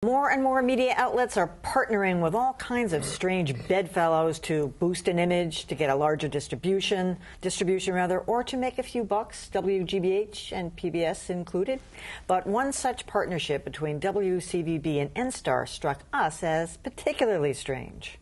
More and more media outlets are partnering with all kinds of strange bedfellows to boost an image, to get a larger distribution rather, or to make a few bucks, WGBH and PBS included. But one such partnership between WCVB and NStar struck us as particularly strange.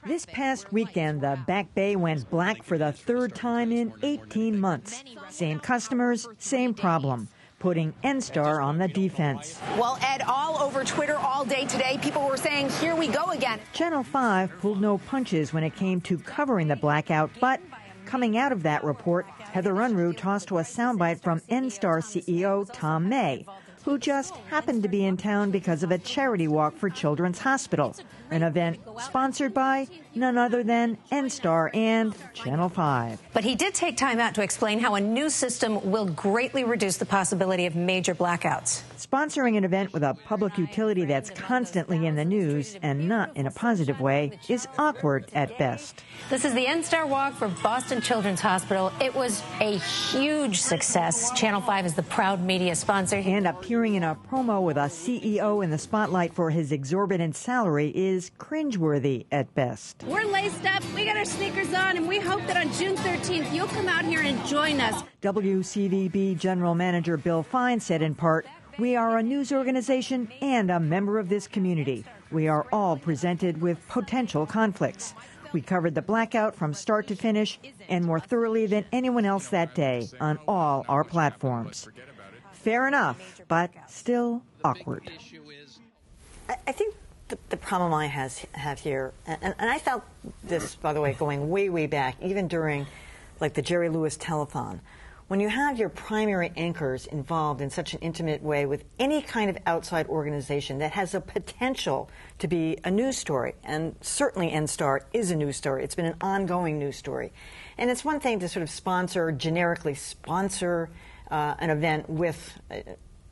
This past weekend, the Back Bay went black for the third time in 18 months. Same customers, same problem. Putting NStar on the defense. Well, Ed, all over Twitter all day today, people were saying, here we go again. Channel 5 pulled no punches when it came to covering the blackout, but coming out of that report, Heather Unruh tossed to a soundbite from NStar CEO Tom May, who just happened to be in town because of a charity walk for Children's Hospital, an event sponsored by none other than NStar and Channel 5. But he did take time out to explain how a new system will greatly reduce the possibility of major blackouts. Sponsoring an event with a public utility that's constantly in the news, and not in a positive way, is awkward at best. This is the NStar walk for Boston Children's Hospital. It was a huge success. Channel 5 is the proud media sponsor. And appearing in a promo with a CEO in the spotlight for his exorbitant salary is cringeworthy at best. We're laced up, we got our sneakers on, and we hope that on June 13th you'll come out here and join us. WCVB General Manager Bill Fine said in part, "We are a news organization and a member of this community. We are all presented with potential conflicts. We covered the blackout from start to finish and more thoroughly than anyone else that day on all our platforms." Fair enough, but still awkward. I think the problem I have here, and I felt this, by the way, going way, way back, even during like the Jerry Lewis telethon, when you have your primary anchors involved in such an intimate way with any kind of outside organization that has a potential to be a news story, and certainly NStar is a news story. It's been an ongoing news story. And it's one thing to sort of generically sponsor an event with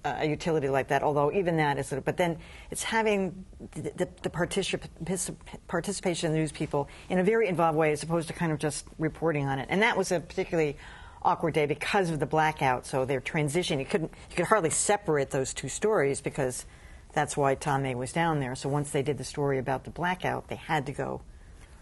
a utility like that, although even that is but then it's having the participation of the news people in a very involved way as opposed to kind of just reporting on it. And that was a particularly awkward day because of the blackout, so their transition, you could hardly separate those two stories because that's why Tom May was down there. So once they did the story about the blackout, they had to go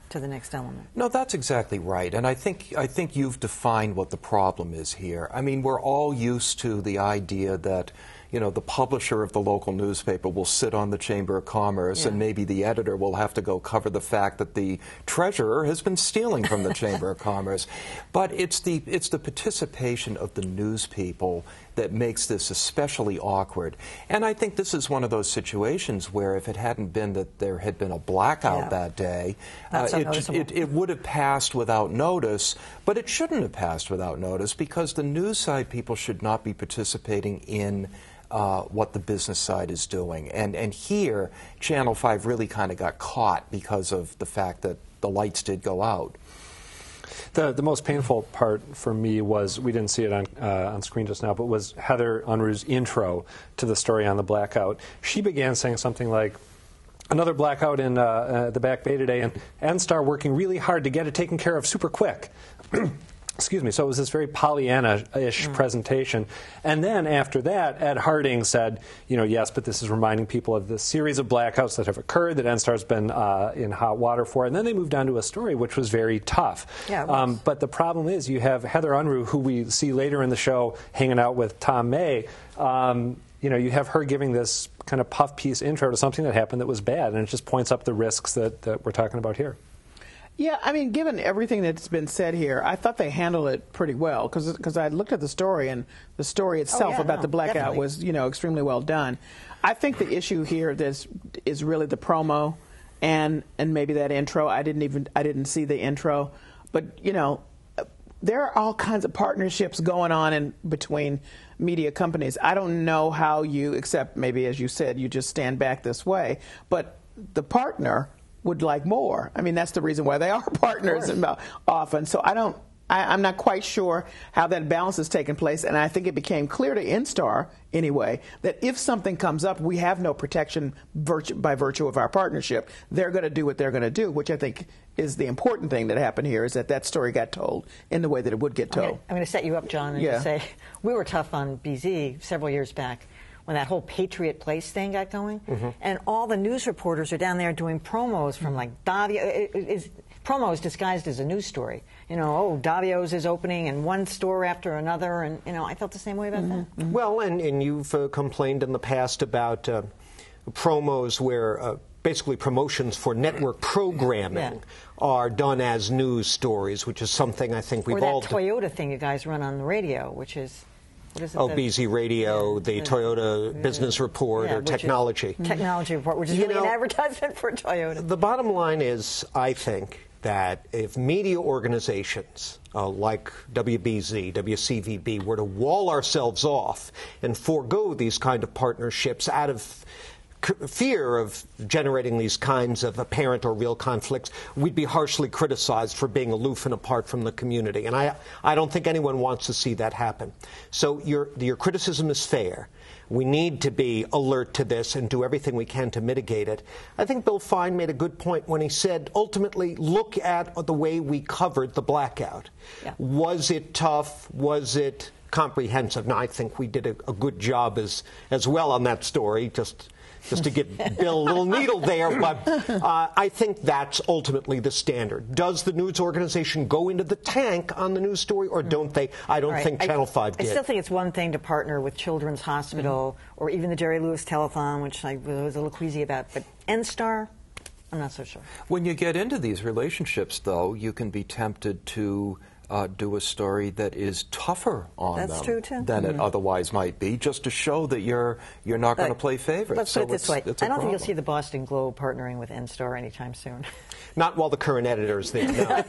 to the next element. No, that's exactly right. And I think you've defined what the problem is here. I mean, we're all used to the idea that, you know, the publisher of the local newspaper will sit on the Chamber of Commerce, and maybe the editor will have to go cover the fact that the treasurer has been stealing from the Chamber of Commerce. But it's the participation of the news people that makes this especially awkward. And I think this is one of those situations where if it hadn't been that there had been a blackout that day, it would have passed without notice, but it shouldn't have passed without notice because the news side people should not be participating in what the business side is doing. And here, Channel 5 really kind of got caught because of the fact that the lights did go out. The most painful part for me was, we didn't see it on screen just now, but was Heather Unruh's intro to the story on the blackout. She began saying something like, "Another blackout in the Back Bay today, and NStar working really hard to get it taken care of super quick." Excuse me. So it was this very Pollyanna-ish presentation. And then after that, Ed Harding said, you know, yes, but this is reminding people of the series of blackouts that have occurred that NSTAR's been in hot water for. And then they moved on to a story which was very tough. Yeah, but the problem is you have Heather Unruh, who we see later in the show hanging out with Tom May. You know, you have her giving this kind of puff piece intro to something that happened that was bad, and it just points up the risks that we're talking about here. Yeah, I mean, given everything that's been said here, I thought they handled it pretty well because I looked at the story, and the story itself about the blackout was, you know, extremely well done. I think the issue here is really the promo and maybe that intro. I didn't see the intro, but you know, there are all kinds of partnerships going on in between media companies. I don't know how you, except maybe as you said, you just stand back this way, but the partner would like more. I mean, that's the reason why they are partners often. So I'm not quite sure how that balance is taking place, and I think it became clear to NStar, anyway, that if something comes up, we have no protection by virtue of our partnership. They're going to do what they're going to do, which I think is the important thing that happened here, is that story got told in the way that it would get told. I'm going to set you up, John, and just say we were tough on BZ several years back when that whole Patriot Place thing got going, and all the news reporters are down there doing promos from like Davio. Promos disguised as a news story. You know, oh, Davio's is opening and one store after another, and you know, I felt the same way about that. Well, and you've complained in the past about promos where basically promotions for network programming are done as news stories, which is something I think we've all... Or that Toyota thing you guys run on the radio, which is... What is it? BZ Radio, the Toyota Business Report, or Technology. Technology Report, which is really an advertisement for Toyota. The bottom line is, I think, that if media organizations like WBZ, WCVB were to wall ourselves off and forego these kind of partnerships out of fear of generating these kinds of apparent or real conflicts, we'd be harshly criticized for being aloof and apart from the community. And I don't think anyone wants to see that happen. So your criticism is fair. We need to be alert to this and do everything we can to mitigate it. I think Bill Fine made a good point when he said, ultimately, look at the way we covered the blackout. Yeah. Was it tough? Was it comprehensive? Now, I think we did a good job as well on that story, just to give Bill a little needle there, but I think that's ultimately the standard. Does the news organization go into the tank on the news story, or don't they? I don't think Channel 5 did. I still think it's one thing to partner with Children's Hospital or even the Jerry Lewis Telethon, which I was a little queasy about, but NStar, I'm not so sure. When you get into these relationships, though, you can be tempted to do a story that is tougher on them than it otherwise might be, just to show that you're not going to play favorites. Let's put it this way. I don't think you'll see the Boston Globe partnering with NStar anytime soon. Not while the current editor is there, no.